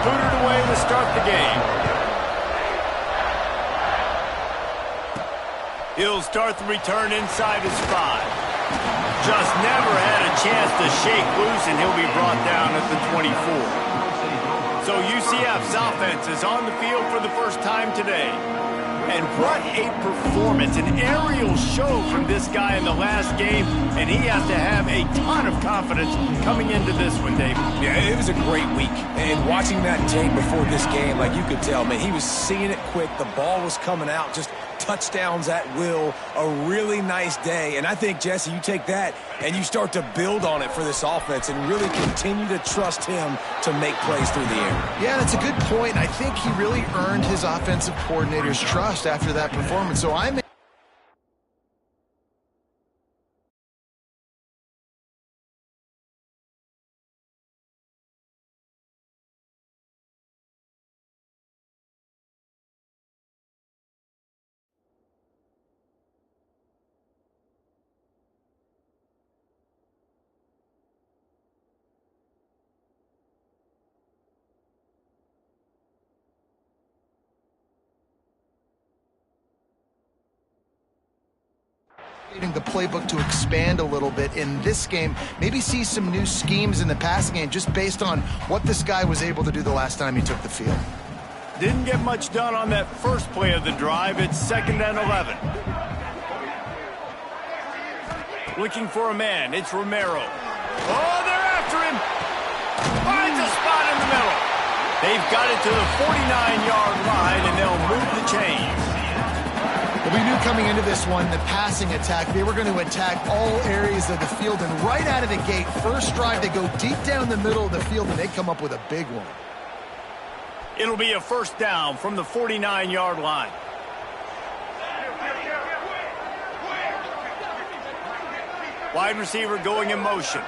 booted away to start the game. He'll start the return inside his 5. Just never had a chance to shake loose, and he'll be brought down at the 24. So UCF's offense is on the field for the first time today. And what a performance, an aerial show from this guy in the last game, and he has to have a ton of confidence coming into this one, David. Yeah, it was a great week, and watching that tape before this game, like you could tell, man, he was seeing it quick, the ball was coming out, just touchdowns at will, a really nice day. And I think, Jesse, you take that and you start to build on it for this offense and really continue to trust him to make plays through the air. Yeah, that's a good point. I think he really earned his offensive coordinator's trust after that performance. So I'm the playbook to expand a little bit in this game, maybe see some new schemes in the passing game just based on what this guy was able to do the last time he took the field. Didn't get much done on that first play of the drive. It's 2nd and 11. Looking for a man. It's Romero. Oh, they're after him. Finds a spot in the middle. They've got it to the 49-yard line, and they'll move the chains. We knew coming into this one, the passing attack, they were going to attack all areas of the field, and right out of the gate, first drive, they go deep down the middle of the field, and they come up with a big one. It'll be a first down from the 49-yard line. Wide receiver going in motion.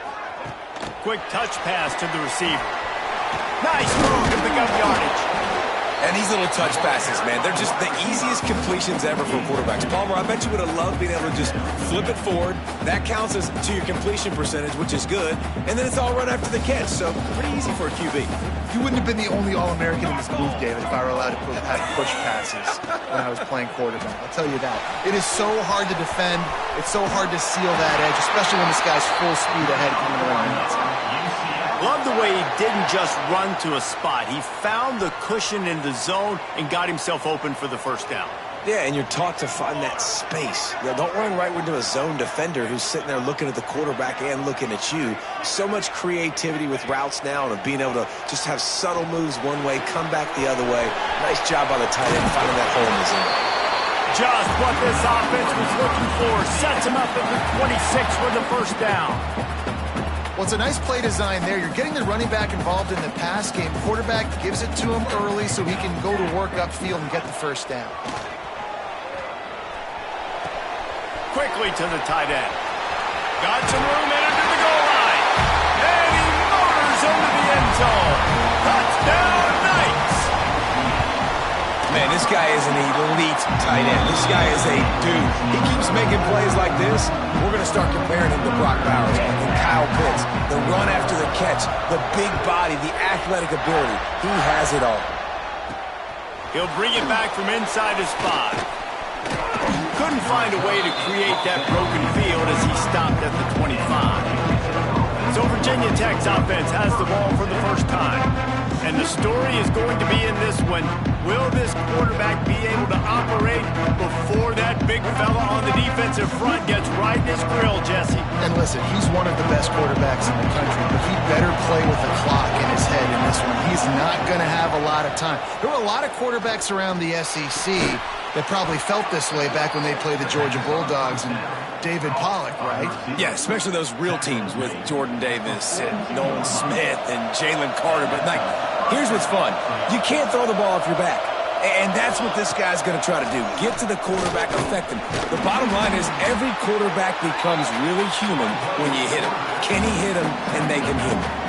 Quick touch pass to the receiver. Nice move to pick up yardage. And these little touch passes, man, they're just the easiest completions ever for quarterbacks. Palmer, I bet you would have loved being able to just flip it forward. That counts as to your completion percentage, which is good. And then it's all right after the catch, so pretty easy for a QB. You wouldn't have been the only All-American in this booth, David, if I were allowed to have push passes when I was playing quarterback. I'll tell you that. It is so hard to defend. It's so hard to seal that edge, especially when this guy's full speed ahead coming around the outside. Love the way he didn't just run to a spot. He found the cushion in the zone and got himself open for the first down. Yeah, and you're taught to find that space. You know, don't run right into a zone defender who's sitting there looking at the quarterback and looking at you. So much creativity with routes now and being able to just have subtle moves one way, come back the other way. Nice job by the tight end finding that hole in the zone. Just what this offense was looking for. Sets him up at the 26 for the first down. Well, it's a nice play design there. You're getting the running back involved in the pass game. Quarterback gives it to him early so he can go to work upfield and get the first down. Quickly to the tight end. Got some room in under the goal line. And he motors into the end zone. Touchdown, Knights. Man, this guy is an elite tight end. This guy is a dude. He keeps making plays like this. We're going to start comparing him to Brock Bowers and Kyle Pitts. The run after the catch, the big body, the athletic ability. He has it all. He'll bring it back from inside his 5. Couldn't find a way to create that broken field as he stopped at the 25. So Virginia Tech's offense has the ball for the first time. And the story is going to be in this one. Will this quarterback be able to operate before that big fella on the defensive front gets right in his grill, Jesse? And listen, he's one of the best quarterbacks in the country, but he better play with the clock in his head in this one. He's not going to have a lot of time. There were a lot of quarterbacks around the SEC that probably felt this way back when they played the Georgia Bulldogs and David Pollock, right? Yeah, especially those real teams with Jordan Davis and Nolan Smith and Jalen Carter. But, like, here's what's fun. You can't throw the ball off your back. And that's what this guy's going to try to do. Get to the quarterback, affect him. The bottom line is every quarterback becomes really human when you hit him. Can he hit him and make him human?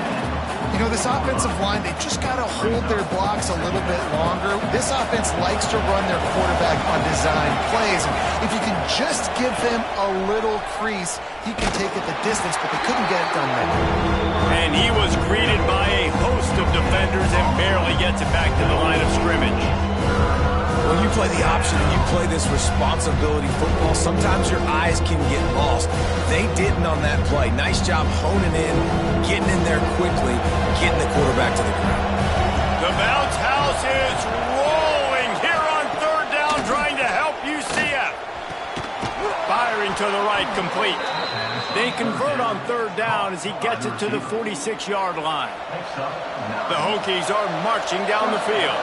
You know, this offensive line, they just got to hold their blocks a little bit longer. This offense likes to run their quarterback on design plays. And if you can just give him a little crease, he can take it the distance, but they couldn't get it done there. And he was greeted by a host of defenders and barely finally gets it back to the line of scrimmage. When you play the option and you play this responsibility football, sometimes your eyes can get lost. They didn't on that play. Nice job honing in, getting in there quickly, getting the quarterback to the ground. The bounce house is rolling here on third down, trying to help UCF. Firing to the right, complete. They convert on third down as he gets it to the 46-yard line. The Hokies are marching down the field.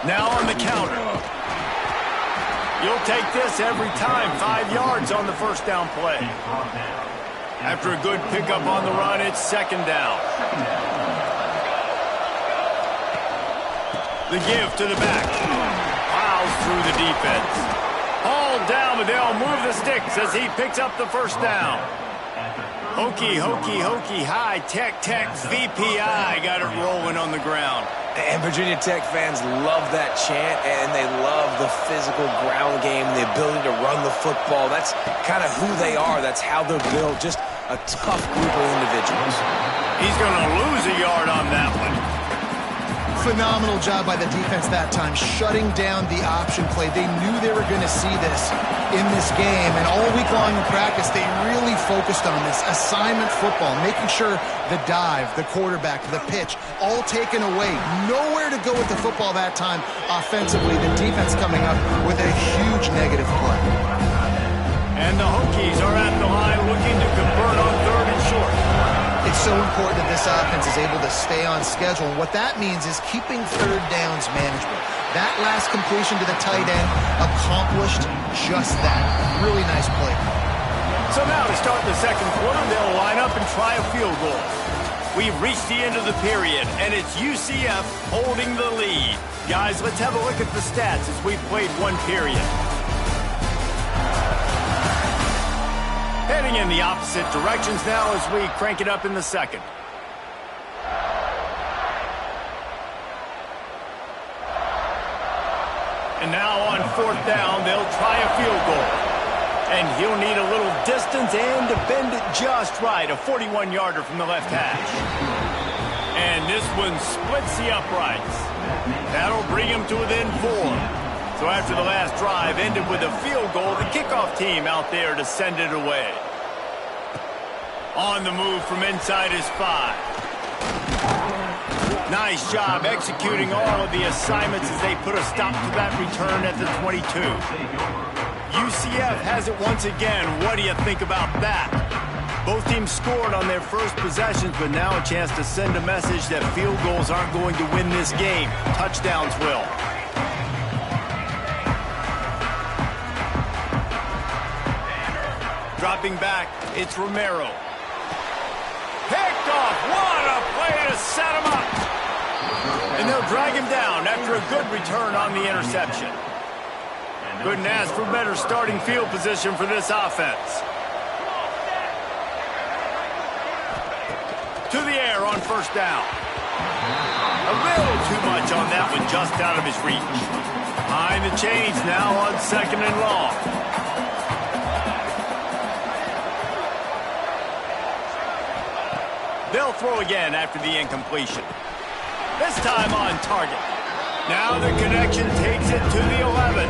Now on the counter. You'll take this every time. 5 yards on the first down play. After a good pickup on the run, it's second down. The give to the back. Plows through the defense. Hauled down, but they'll move the sticks as he picks up the first down. Hokie, high, tech, VPI got it rolling on the ground. And Virginia Tech fans love that chant, and they love the physical ground game, the ability to run the football. That's kind of who they are. That's how they're built. Just a tough group of individuals. He's going to lose a yard on that one. Phenomenal job by the defense that time, shutting down the option play. They knew they were going to see this in this game, and all week long in practice, they really focused on this assignment football, making sure the dive, the quarterback, the pitch, all taken away. Nowhere to go with the football that time offensively. The defense coming up with a huge negative play. And the Hokies are at the line looking to convert on third and short. It's so important that this offense is able to stay on schedule. And what that means is keeping third downs manageable. That last completion to the tight end accomplished just that. Really nice play. So now to start the second quarter, they'll line up and try a field goal. We've reached the end of the period, and it's UCF holding the lead. Guys, let's have a look at the stats as we've played one period. Heading in the opposite directions now as we crank it up in the second. And now on fourth down, they'll try a field goal. And he'll need a little distance and to bend it just right. A 41-yarder from the left hash. And this one splits the uprights. That'll bring him to within 4. So after the last drive ended with a field goal, the kickoff team out there to send it away. On the move from inside his 5. Nice job executing all of the assignments as they put a stop to that return at the 22. UCF has it once again. What do you think about that? Both teams scored on their first possessions, but now a chance to send a message that field goals aren't going to win this game. Touchdowns will. Dropping back, it's Romero. Picked off. What a play to set him up. And they'll drag him down after a good return on the interception. Couldn't ask for better starting field position for this offense. To the air on first down. A little too much on that one, just out of his reach. Behind the chains now on second and long. They'll throw again after the incompletion. This time on target. Now the connection takes it to the 11.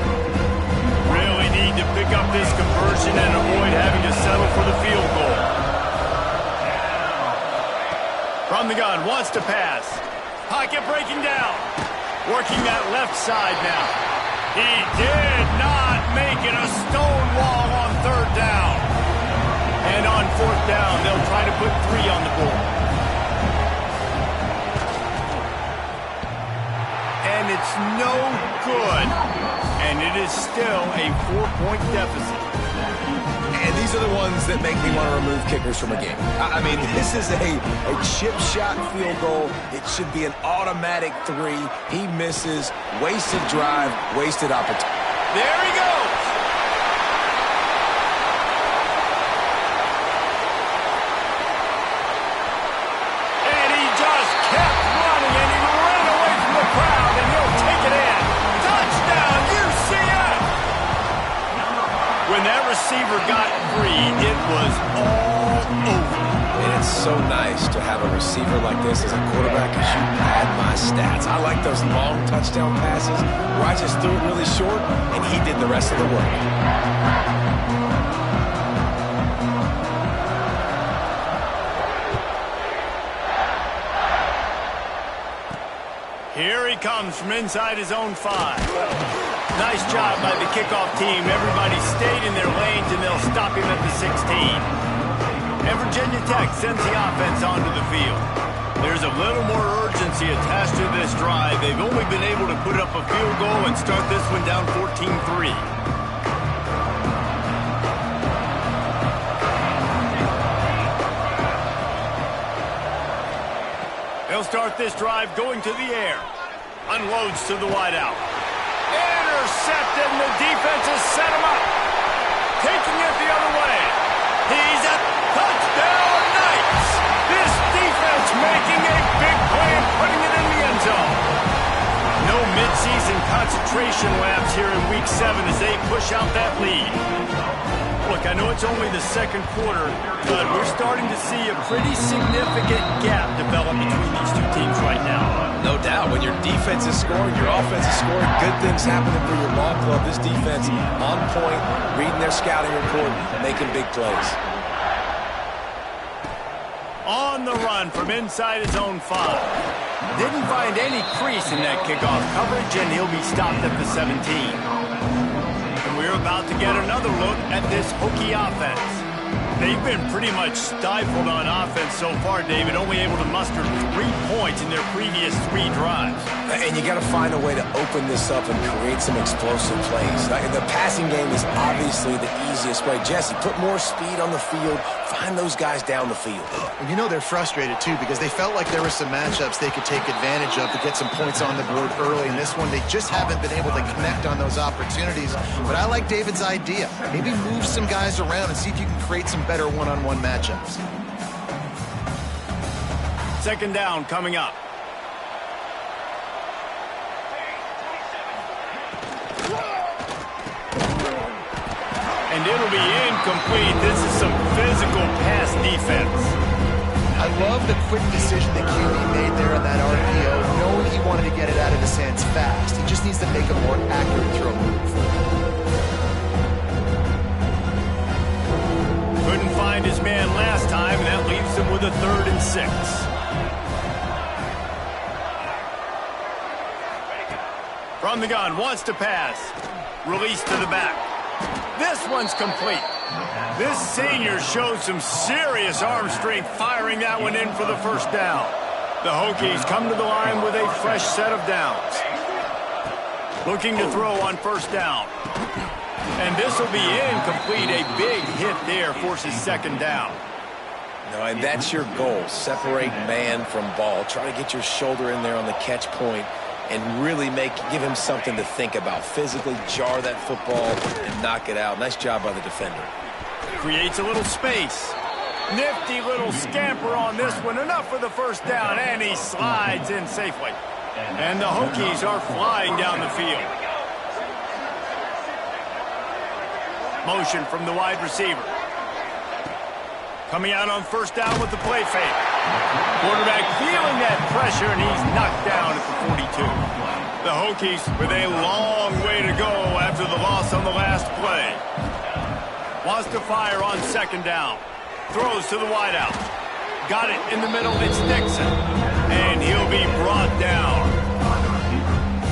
Really need to pick up this conversion and avoid having to settle for the field goal. From the gun, wants to pass. Pocket breaking down. Working that left side now. He did not make it a stone wall on third down. And on fourth down, they'll try to put 3 on the board. And it's no good. And it is still a 4-point deficit. And these are the ones that make me want to remove kickers from a game. I mean, this is a chip shot field goal. It should be an automatic 3. He misses. Wasted drive, wasted opportunity. There he goes. And he just kept running, and he ran away from the crowd, and he'll take it in. Touchdown, UCF! When that receiver got free, it was all over. it's so nice to have a receiver like this as a quarterback because you pad my stats. I like those long touchdown passes where I just threw it really short and he did the rest of the work. Here he comes from inside his own 5. Nice job by the kickoff team. Everybody stayed in their lanes, and they'll stop him at the 16. And Virginia Tech sends the offense onto the field. There's a little more urgency attached to this drive. They've only been able to put up a field goal and start this one down 14-3. They'll start this drive going to the air. Unloads to the wideout. Intercepted, and the defense has set him up. Taking it the other way. He's at touchdown Knights. This defense making a big play and putting it in the end zone. No midseason concentration laps here in Week 7 as they push out that lead. Look, I know it's only the second quarter, but we're starting to see a pretty significant gap develop between these two teams right now. No doubt. When your defense is scoring, your offense is scoring, good things happening for your ball club. This defense on point, reading their scouting report, making big plays. On the run from inside his own 5. Didn't find any crease in that kickoff coverage, and he'll be stopped at the 17. We're about to get another look at this Hokie offense. They've been pretty much stifled on offense so far, David, only able to muster 3 points in their previous 3 drives. And you got to find a way to open this up and create some explosive plays. The passing game is obviously the easiest way. Jesse, put more speed on the field. Find those guys down the field. And you know they're frustrated, too, because they felt like there were some matchups they could take advantage of to get some points on the board early. In this one, they just haven't been able to connect on those opportunities. But I like David's idea. Maybe move some guys around and see if you can create some better one-on-one matchups. Second down coming up. And it'll be incomplete. This is some physical pass defense. I love the quick decision that QB made there on that RPO, knowing he wanted to get it out of his hands fast. He just needs to make a more accurate throw move. Couldn't find his man last time, and that leaves him with a 3rd and 6. From the gun, wants to pass. Release to the back. This one's complete. This senior showed some serious arm strength firing that one in for the first down. The Hokies come to the line with a fresh set of downs. Looking to throw on first down. And this will be incomplete. A big hit there forces second down. No, and that's your goal. Separate man from ball. Try to get your shoulder in there on the catch point and really give him something to think about. Physically jar that football and knock it out. Nice job by the defender. Creates a little space. Nifty little scamper on this one. Enough for the first down, and he slides in safely. And the Hokies are flying down the field. Motion from the wide receiver. Coming out on first down with the play fake. Quarterback feeling that pressure, and he's knocked down at the 42. The Hokies with a long way to go after the loss on the last play. Wants to fire on second down. Throws to the wideout. Got it in the middle. It's Dixon. And he'll be brought down.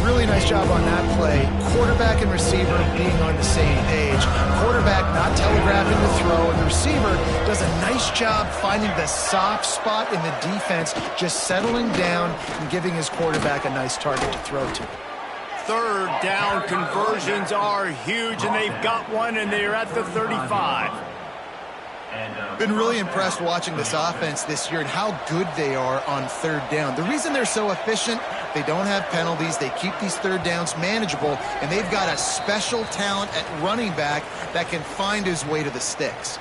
Really nice job on that play. Quarterback and receiver being on the same page. Quarterback not telegraphing the throw, and the receiver does a nice job finding the soft spot in the defense, just settling down and giving his quarterback a nice target to throw to. Third down conversions are huge, and they've got one, and they're at the 35. Been really impressed watching this offense this year and how good they are on third down. The reason they're so efficient, they don't have penalties, they keep these third downs manageable, and they've got a special talent at running back that can find his way to the sticks.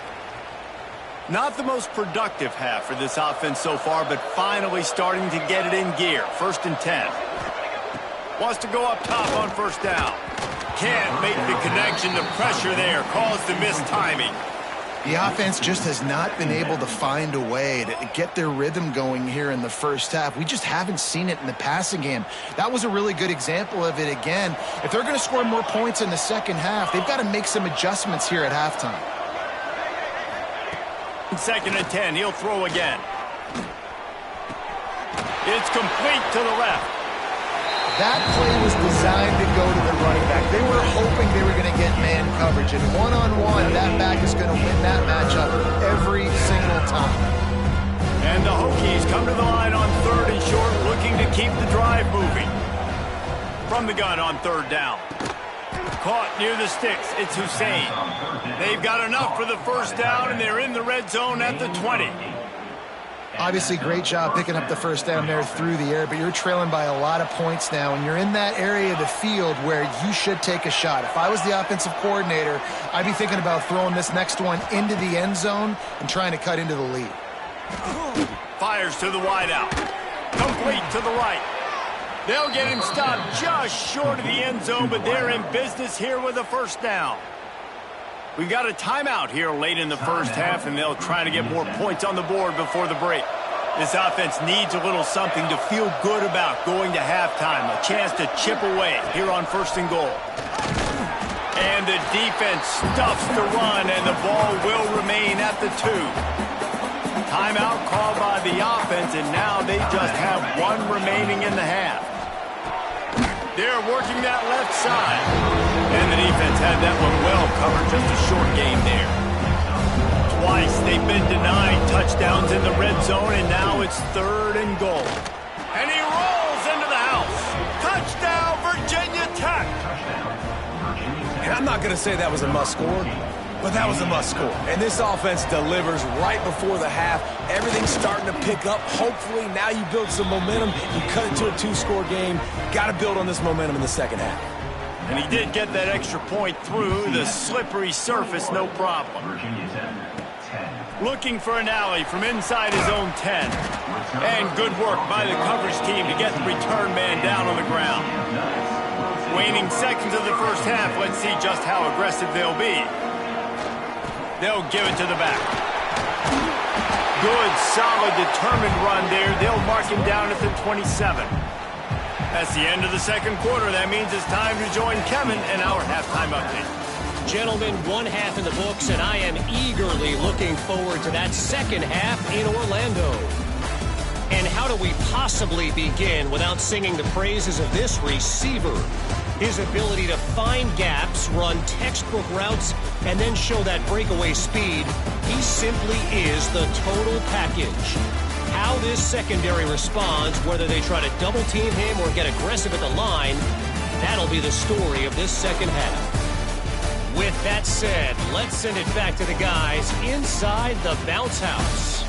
Not the most productive half for this offense so far, but finally starting to get it in gear. 1st and 10. Wants to go up top on first down. Can't make the connection. The pressure there caused the missed timing. The offense just has not been able to find a way to get their rhythm going here in the first half. We just haven't seen it in the passing game. That was a really good example of it again. If they're going to score more points in the second half, they've got to make some adjustments here at halftime. 2nd and 10, he'll throw again. It's complete to the left. That play was designed to go to the running back. They were hoping they were going to get man coverage, and one-on-one, that back is going to win that matchup every single time. And the Hokies come to the line on 3rd and short, looking to keep the drive moving. From the gun on 3rd down. Caught near the sticks, it's Hussein. They've got enough for the first down, and they're in the red zone at the 20. Obviously, great job picking up the first down there through the air, but you're trailing by a lot of points now, and you're in that area of the field where you should take a shot. If I was the offensive coordinator, I'd be thinking about throwing this next one into the end zone and trying to cut into the lead. Fires to the wideout. Complete to the right. They'll get him stopped just short of the end zone, but they're in business here with a first down. We've got a timeout here late in the first half, and they'll try to get more points on the board before the break. This offense needs a little something to feel good about going to halftime, a chance to chip away here on 1st and goal. And the defense stuffs the run, and the ball will remain at the 2. Timeout called by the offense, and now they just have one remaining in the half. They're working that left side. And the defense had that one well covered, just a short game there. Twice they've been denied touchdowns in the red zone, and now it's 3rd and goal. And he rolls into the house. Touchdown, Virginia Tech. And I'm not going to say that was a must-score, but that was a must-score. And this offense delivers right before the half. Everything's starting to pick up. Hopefully, now you build some momentum. You cut it to a 2-score game. Got to build on this momentum in the second half. And he did get that extra point through the slippery surface, no problem. Looking for an alley from inside his own 10. And good work by the coverage team to get the return man down on the ground. Waning seconds of the first half, let's see just how aggressive they'll be. They'll give it to the back. Good, solid, determined run there. They'll mark him down at the 27. That's the end of the second quarter. That means it's time to join Kevin in our halftime update. Gentlemen, one half in the books, and I am eagerly looking forward to that second half in Orlando. And how do we possibly begin without singing the praises of this receiver? His ability to find gaps, run textbook routes, and then show that breakaway speed. He simply is the total package. How this secondary responds, whether they try to double-team him or get aggressive at the line, that'll be the story of this second half. With that said, let's send it back to the guys inside the bounce house.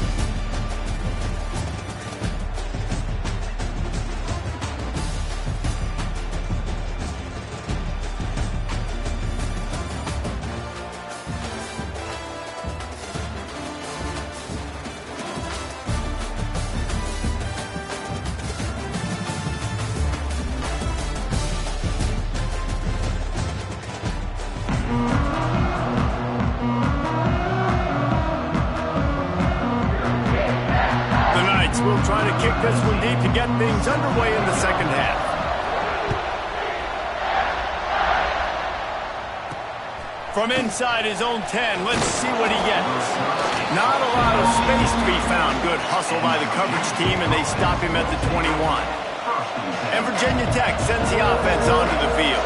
Will try to kick this one deep to get things underway in the second half. From inside his own 10, let's see what he gets. Not a lot of space to be found. Good hustle by the coverage team, and they stop him at the 21. And Virginia Tech sends the offense onto the field.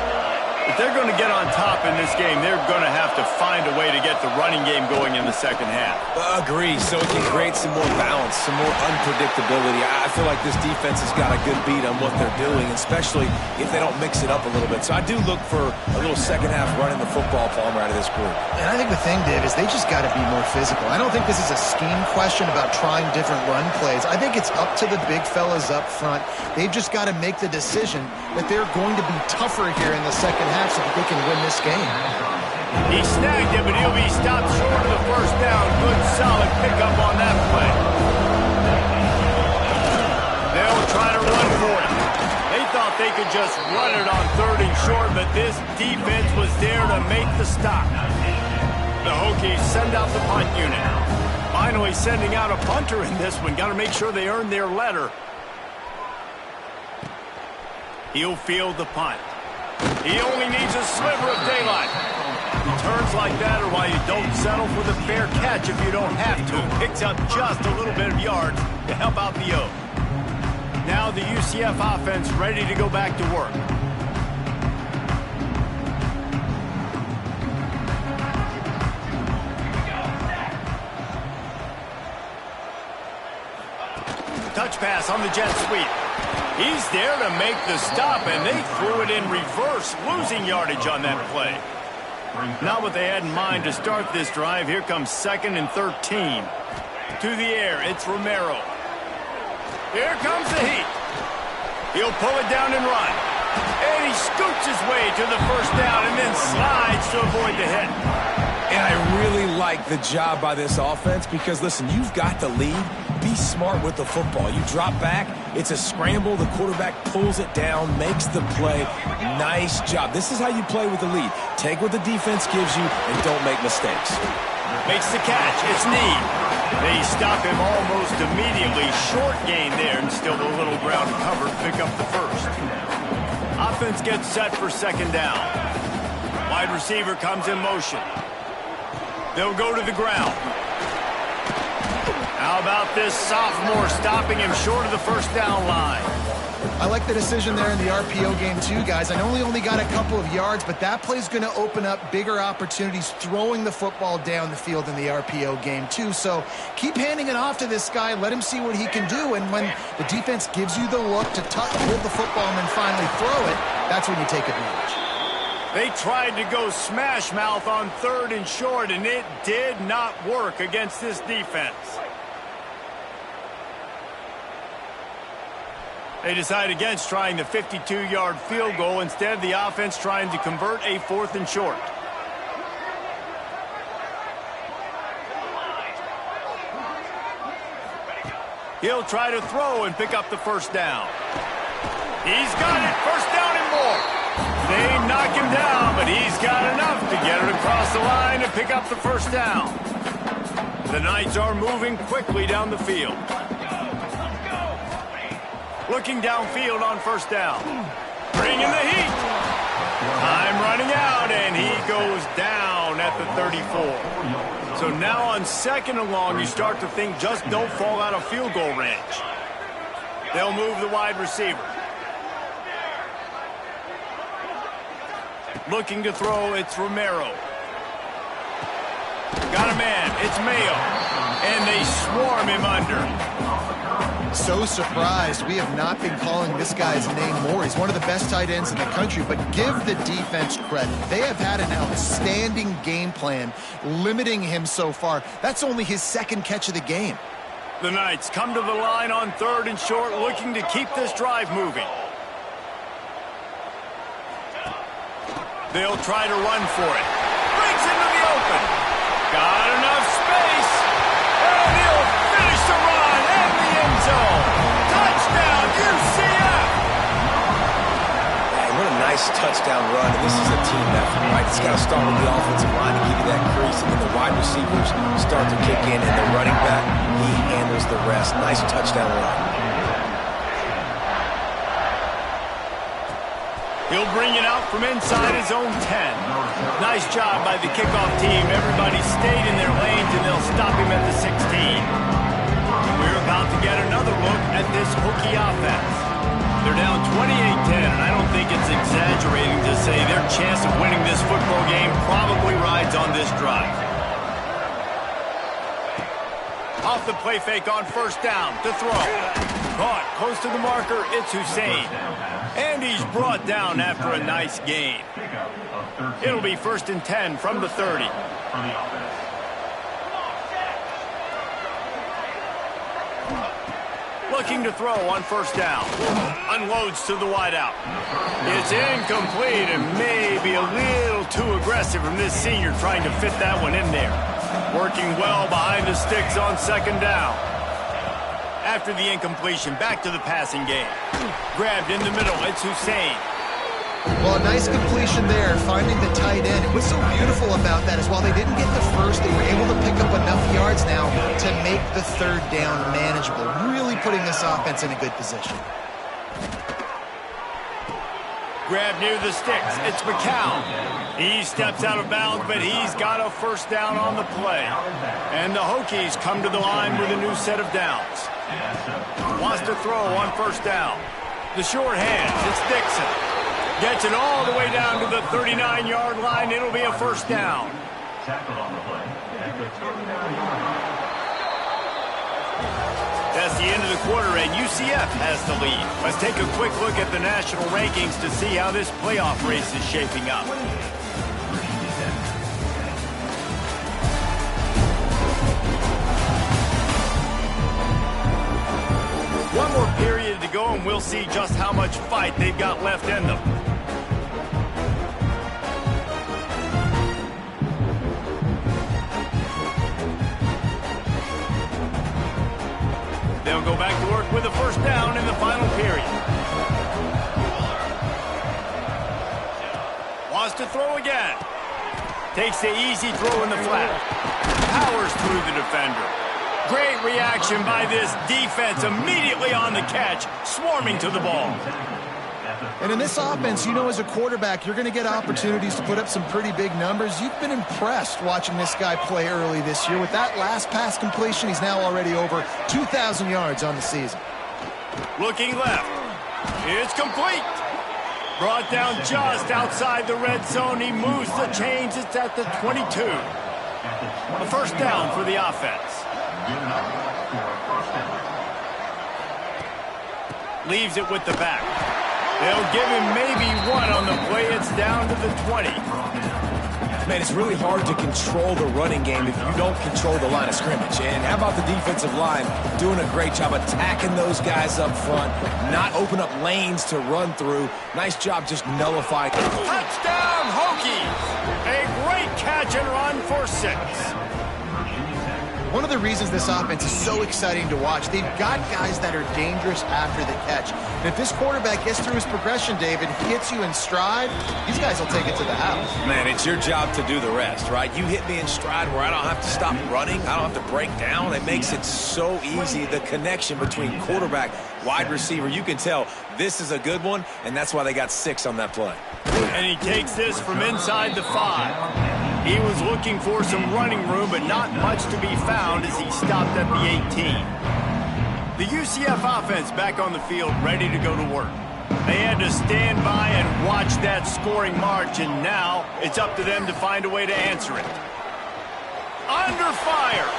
If they're going to get on top in this game, they're going to have to find a way to get the running game going in the second half. Agree. So it can create some more balance, some more unpredictability. I feel like this defense has got a good beat on what they're doing, especially if they don't mix it up a little bit. So I do look for a little second half running the football, Palmer, out of this group. And I think the thing, Dave, is they just got to be more physical. I don't think this is a scheme question about trying different run plays. I think it's up to the big fellas up front. They've just got to make the decision that they're going to be tougher here in the second half so that they can win this game. He snagged it, but he'll be stopped short of the first down. Good, solid pickup on that play. They'll try to run for it. They thought they could just run it on 3rd and short, but this defense was there to make the stop. The Hokies send out the punt unit. Finally sending out a punter in this one. Got to make sure they earn their letter. He'll field the punt. He only needs a sliver of daylight. Returns like that are why you don't settle for the fair catch if you don't have to. Picks up just a little bit of yards to help out the O. Now the UCF offense ready to go back to work. Touch pass on the jet sweep. He's there to make the stop, and they threw it in reverse, losing yardage on that play. Not what they had in mind to start this drive. Here comes 2nd and 13. To the air, it's Romero. Here comes the heat. He'll pull it down and run. And he scoots his way to the first down and then slides to avoid the hit. And I really like the job by this offense because, listen, you've got the lead. Be smart with the football. You drop back, it's a scramble. The quarterback pulls it down, makes the play. Nice job. This is how you play with the lead. Take what the defense gives you and don't make mistakes. Makes the catch. It's Need. They stop him almost immediately. Short gain there and still a little ground covered. Pick up the first. Offense gets set for 2nd down. Wide receiver comes in motion. They'll go to the ground. How about this sophomore stopping him short of the first down line? I like the decision there in the RPO game too, guys. I know he only got a couple of yards, but that play's going to open up bigger opportunities throwing the football down the field in the RPO game too. So keep handing it off to this guy. Let him see what he can do. And when the defense gives you the look to hold the football and then finally throw it, that's when you take advantage. They tried to go smash mouth on 3rd and short, and it did not work against this defense. They decide against trying the 52-yard field goal. Instead, the offense trying to convert a 4th and short. He'll try to throw and pick up the first down. He's got it. First down and more. They knock him down, but he's got enough to get it across the line and pick up the first down. The Knights are moving quickly down the field. Looking downfield on first down. Bringing the heat. Time running out, and he goes down at the 34. So now on 2nd and long, you start to think just don't fall out of field goal range. They'll move the wide receiver. Looking to throw, it's Romero. Got a man, it's Mayo. And they swarm him under. So surprised we have not been calling this guy's name more. He's one of the best tight ends in the country, but give the defense credit. They have had an outstanding game plan limiting him so far. That's only his 2nd catch of the game. The Knights come to the line on 3rd and short, looking to keep this drive moving. They'll try to run for it. Breaks into the open. Got enough space. And he'll finish the run in the end zone. Touchdown, UCF. Hey, what a nice touchdown run. And this is a team effort, right? It's got to start with the offensive line to give you that crease, and then the wide receivers start to kick in, and the running back, he handles the rest. Nice touchdown run. He'll bring it out from inside his own 10. Nice job by the kickoff team. Everybody stayed in their lanes, and they'll stop him at the 16. We're about to get another look at this Hokie offense. They're down 28-10, and I don't think it's exaggerating to say their chance of winning this football game probably rides on this drive. Off the play fake on first down to throw. Caught close to the marker, it's Hussein. And he's brought down after a nice gain. It'll be 1st and 10 from the 30. Looking to throw on first down. Unloads to the wideout. It's incomplete and maybe a little too aggressive from this senior trying to fit that one in there. Working well behind the sticks on 2nd down. After the incompletion, back to the passing game. Grabbed in the middle, it's Hussein. Well, a nice completion there, finding the tight end. What's so beautiful about that is while they didn't get the first, they were able to pick up enough yards now to make the third down manageable, really putting this offense in a good position. Grab near the sticks. It's McCown. He steps out of bounds, but he's got a first down on the play. And the Hokies come to the line with a new set of downs. Wants to throw on first down. The short hands. It's Dixon. Gets it all the way down to the 39-yard line. It'll be a first down. That's the end of the quarter, and UCF has the lead. Let's take a quick look at the national rankings to see how this playoff race is shaping up. One more period to go, and we'll see just how much fight they've got left in them. They'll go back to work with a first down in the final period. Wants to throw again. Takes the easy throw in the flat. Powers through the defender. Great reaction by this defense, immediately on the catch, swarming to the ball. And in this offense, you know as a quarterback, you're going to get opportunities to put up some pretty big numbers. You've been impressed watching this guy play early this year. With that last pass completion, he's now already over 2,000 yards on the season. Looking left. It's complete. Brought down just outside the red zone. He moves the chains. It's at the 22. A first down for the offense. Leaves it with the back. They'll give him maybe one on the play. It's down to the 20. Man, it's really hard to control the running game if you don't control the line of scrimmage. And how about the defensive line doing a great job attacking those guys up front, not open up lanes to run through. Nice job just nullifying. Touchdown, Hokies! A great catch and run for 6. One of the reasons this offense is so exciting to watch, they've got guys that are dangerous after the catch. And if this quarterback gets through his progression, David, hits you in stride, these guys will take it to the house. Man, it's your job to do the rest, right? You hit me in stride where I don't have to stop running. I don't have to break down. It makes it so easy, the connection between quarterback, wide receiver. You can tell this is a good one, and that's why they got 6 on that play. And he takes this from inside the 5. He was looking for some running room, but not much to be found as he stopped at the 18. The UCF offense back on the field, ready to go to work. They had to stand by and watch that scoring march, and now it's up to them to find a way to answer it. Under fire.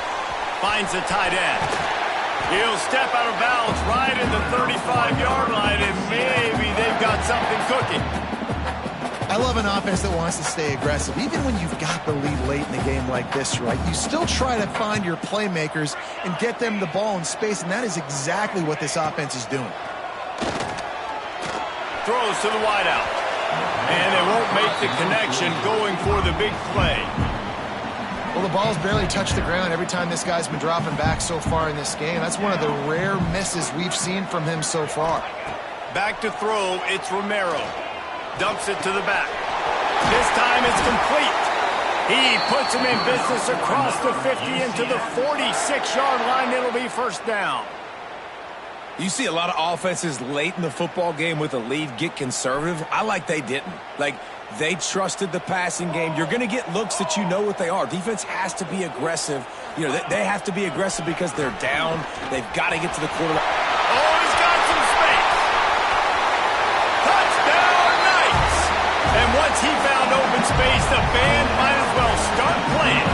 Finds the tight end. He'll step out of bounds right at the 35-yard line, and maybe they've got something cooking. I love an offense that wants to stay aggressive. Even when you've got the lead late in the game like this, right, you still try to find your playmakers and get them the ball in space, and that is exactly what this offense is doing. Throws to the wideout. And they won't make the connection going for the big play. Well, the ball's barely touched the ground every time this guy's been dropping back so far in this game. That's one of the rare misses we've seen from him so far. Back to throw, it's Romero. Dumps it to the back. This time it's complete. He puts him in business across the 50 into the 46-yard line. It'll be first down. You see a lot of offenses late in the football game with a lead get conservative. I like they didn't. Like, they trusted the passing game. You're going to get looks that you know what they are. Defense has to be aggressive. You know, they have to be aggressive because they're down. They've got to get to the quarterback. Oh, he's got some space. Touchdown, Knights. And once he found open space, the band might as well start playing.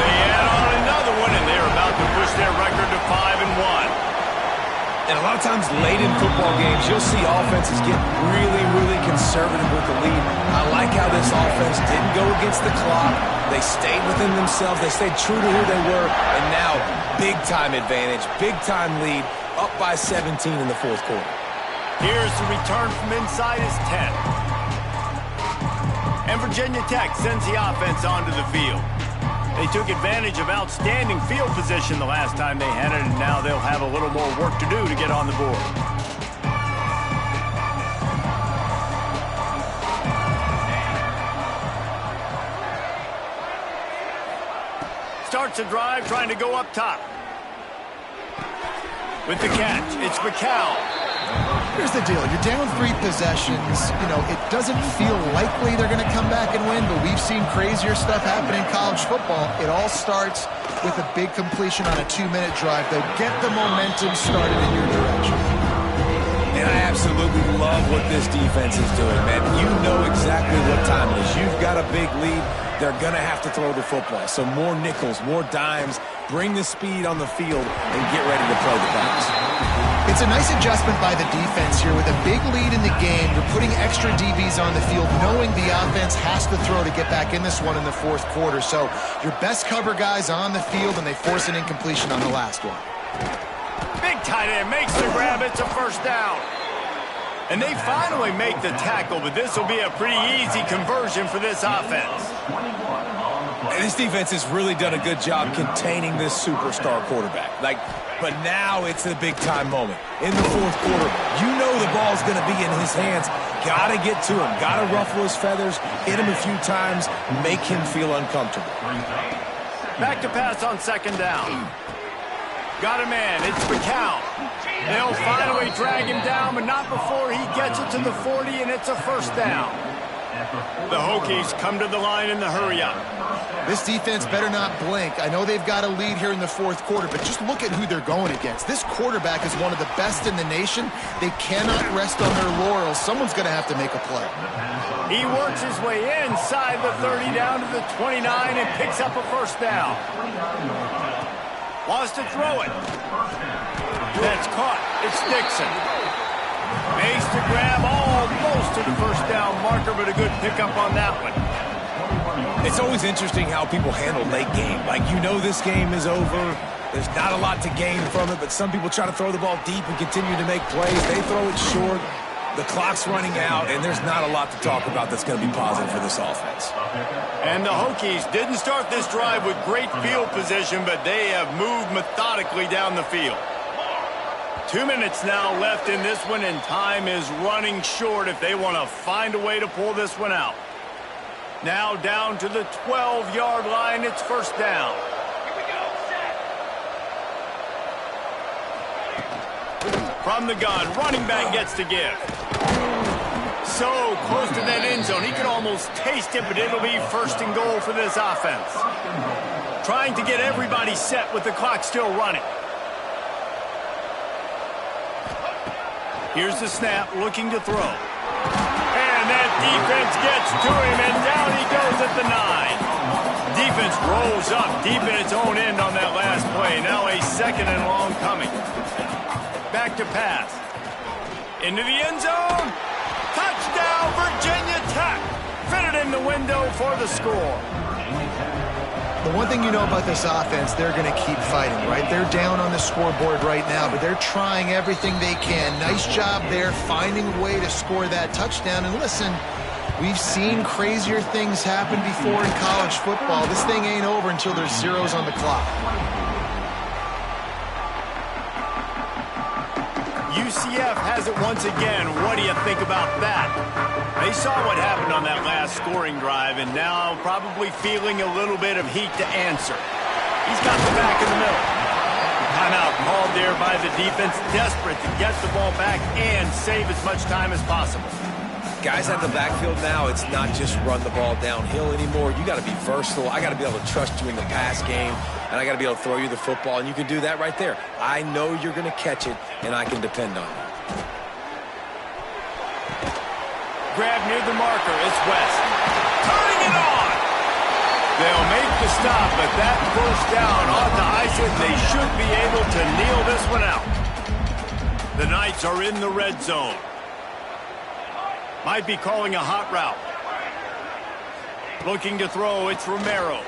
They add on another one, and they're about to push their record to 5-1. And a lot of times late in football games, you'll see offenses get really, really conservative with the lead. I like how this offense didn't go against the clock. They stayed within themselves. They stayed true to who they were. And now, big-time advantage, big-time lead, up by 17 in the fourth quarter. Here's the return from inside his 10. And Virginia Tech sends the offense onto the field. They took advantage of outstanding field position the last time they had it, and now they'll have a little more work to do to get on the board. starts the drive trying to go up top. With the catch, it's McCown. Here's the deal. You're down 3 possessions. You know, it doesn't feel likely they're going to come back and win, but we've seen crazier stuff happen in college football. It all starts with a big completion on a 2-minute drive. They'll get the momentum started in your direction. And I absolutely love what this defense is doing, man. You know exactly what time it is. You've got a big lead. They're going to have to throw the football. So more nickels, more dimes, bring the speed on the field, and get ready to play the bounce. It's a nice adjustment by the defense here. With a big lead in the game, you're putting extra DBs on the field, knowing the offense has to throw to get back in this one in the fourth quarter. So your best cover guys on the field, and they force an incompletion on the last one. Big tight end makes the grab. It's a first down. And they finally make the tackle, but this will be a pretty easy conversion for this offense. And this defense has really done a good job containing this superstar quarterback. But now it's the big-time moment. In the fourth quarter, you know the ball's going to be in his hands. Got to get to him. Got to ruffle his feathers, hit him a few times, make him feel uncomfortable. Back to pass on second down. Got a man. It's McCown. They'll finally drag him down, but not before he gets it to the 40, and it's a first down. The Hokies come to the line in the hurry-up. This defense better not blink. I know they've got a lead here in the fourth quarter, but just look at who they're going against. This quarterback is one of the best in the nation. They cannot rest on their laurels. Someone's going to have to make a play. He works his way inside the 30 down to the 29 and picks up a first down. Wants to throw it. That's caught. It's Dixon. Makes the grab almost to the first down marker, but a good pickup on that one. It's always interesting how people handle late game. Like, you know this game is over. There's not a lot to gain from it, but some people try to throw the ball deep and continue to make plays. They throw it short. The clock's running out, and there's not a lot to talk about that's going to be positive for this offense. And the Hokies didn't start this drive with great field position, but they have moved methodically down the field. 2 minutes now left in this one, and time is running short if they want to find a way to pull this one out. Now down to the 12-yard line. It's first down. From the gun, running back gets to give. So close to that end zone. He could almost taste it, but it'll be first and goal for this offense. Trying to get everybody set with the clock still running. Here's the snap, looking to throw. And that defense gets to him, and down he goes at the 9. Defense rolls up deep in its own end on that last play. Now a second and long coming. Back to pass. Into the end zone. Touchdown, Virginia Tech. Fitted in the window for the score. The one thing you know about this offense, they're going to keep fighting, right? They're down on the scoreboard right now, but they're trying everything they can. Nice job there, finding a way to score that touchdown. And listen, we've seen crazier things happen before in college football. This thing ain't over until there's zeros on the clock. UCF has it once again. What do you think about that? They saw what happened on that last scoring drive, and now probably feeling a little bit of heat to answer. He's got the back in the middle. Timeout called there by the defense, desperate to get the ball back and save as much time as possible. Guys at the backfield now, it's not just run the ball downhill anymore. You got to be versatile. I got to be able to trust you in the pass game, and I got to be able to throw you the football, and you can do that right there. I know you're going to catch it, and I can depend on you. Grab near the marker. It's West. Turning it on. They'll make the stop, but that first down ought to ice it. They should be able to kneel this one out. The Knights are in the red zone. Might be calling a hot route. Looking to throw, it's Romero.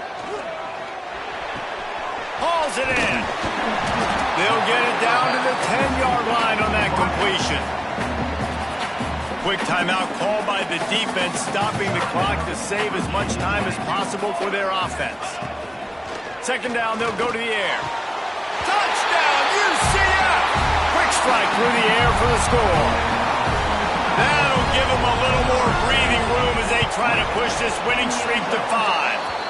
Hauls it in. They'll get it down to the 10-yard line on that completion. Quick timeout called by the defense, stopping the clock to save as much time as possible for their offense. Second down, they'll go to the air. Touchdown, UCF! Quick strike through the air for the score. That'll give them a little more breathing room as they try to push this winning streak to 5.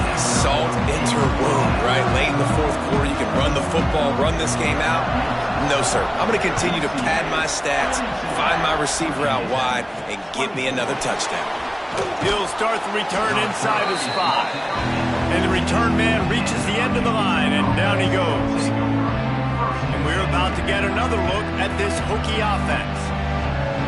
Yes. salt into her wound, right? Late in the fourth quarter, you can run the football, run this game out. No, sir. I'm going to continue to pad my stats, find my receiver out wide, and get me another touchdown. He'll start the return inside his 5. And the return man reaches the end of the line, and down he goes. And we're about to get another look at this Hokie offense.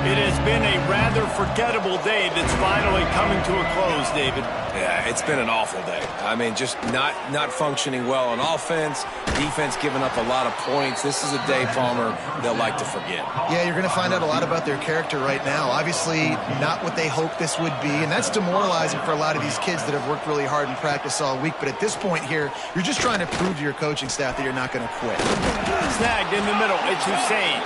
It has been a rather forgettable day that's finally coming to a close, David. Yeah, it's been an awful day. I mean, just not functioning well on offense, defense giving up a lot of points. This is a day, Palmer, they'll like to forget. Yeah, you're going to find out a lot about their character right now. Obviously, not what they hoped this would be, and that's demoralizing for a lot of these kids that have worked really hard in practice all week. But at this point here, you're just trying to prove to your coaching staff that you're not going to quit. Snagged in the middle. It's Hussein.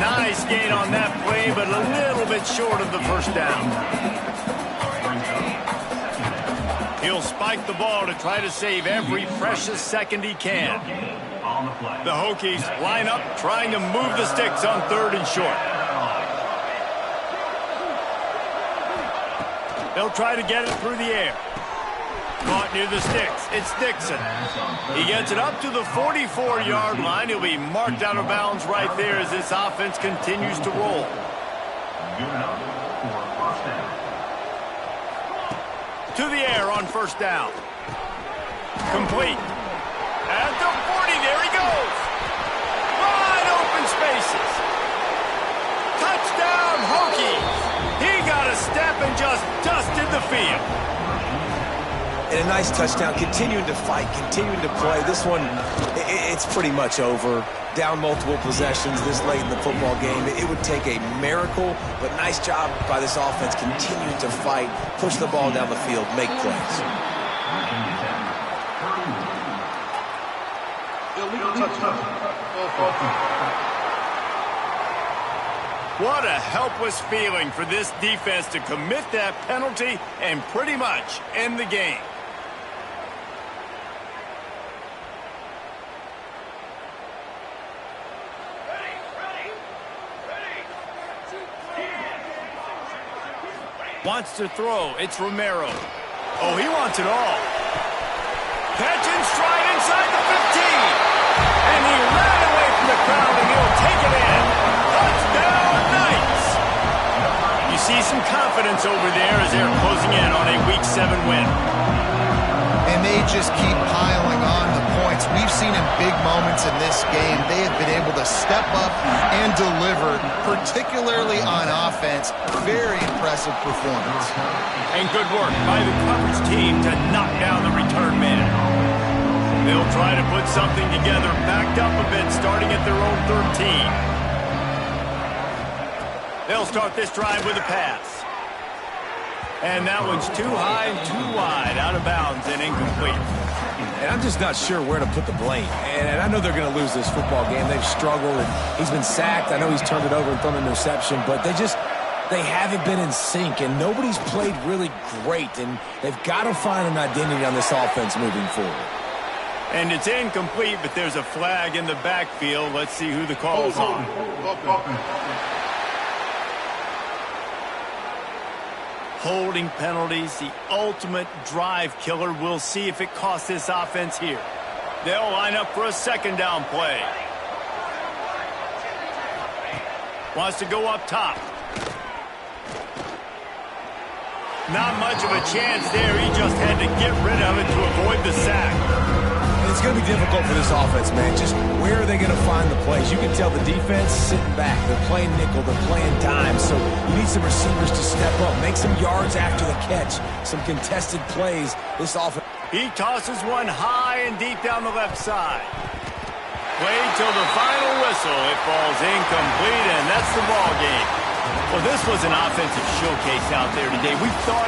Nice gain on that play, but a little bit short of the first down. He'll spike the ball to try to save every precious second he can. The Hokies line up, trying to move the sticks on 3rd and short. They'll try to get it through the air. Caught near the sticks. It's Dixon. He gets it up to the 44-yard line. He'll be marked out of bounds right there as this offense continues to roll. To the air on 1st down. Complete. At the 40, there he goes. Wide open spaces. Touchdown, Hokies. He got a step and just dusted the field. And a nice touchdown, continuing to fight, continuing to play. This one, it's pretty much over. Down multiple possessions this late in the football game. It would take a miracle, but nice job by this offense continuing to fight, push the ball down the field, make plays. What a helpless feeling for this defense to commit that penalty and pretty much end the game. Wants to throw. It's Romero. Oh, he wants it all. Catch and stride inside the 15. And he ran away from the crowd, and he'll take it in. Touchdown, Knights. You see some confidence over there as they're closing in on a Week 7 win. And they just keep piling on the points. We've seen in big moments in this game, they have been able to step up and deliver, particularly on offense. Very impressive performance. And good work by the coverage team to knock down the return man. They'll try to put something together, backed up a bit, starting at their own 13. They'll start this drive with a pass. And that one's too high and too wide, out of bounds and incomplete. And I'm just not sure where to put the blame. And I know they're going to lose this football game. They've struggled, and he's been sacked. I know he's turned it over and thrown an interception, but they haven't been in sync, and nobody's played really great, and they've got to find an identity on this offense moving forward. And it's incomplete, but there's a flag in the backfield. Let's see who the call is on. Holding penalties, the ultimate drive killer. We'll see if it costs this offense here. They'll line up for a 2nd down play. Wants to go up top. Not much of a chance there. He just had to get rid of it to avoid the sack. It's going to be difficult for this offense, man. Just where are they going to find the plays? You can tell the defense sitting back. They're playing nickel. They're playing dime. So you need some receivers to step up, make some yards after the catch, some contested plays. This offense. He tosses one high and deep down the left side. Played till the final whistle. It falls incomplete, and that's the ball game. Well, this was an offensive showcase out there today. We thought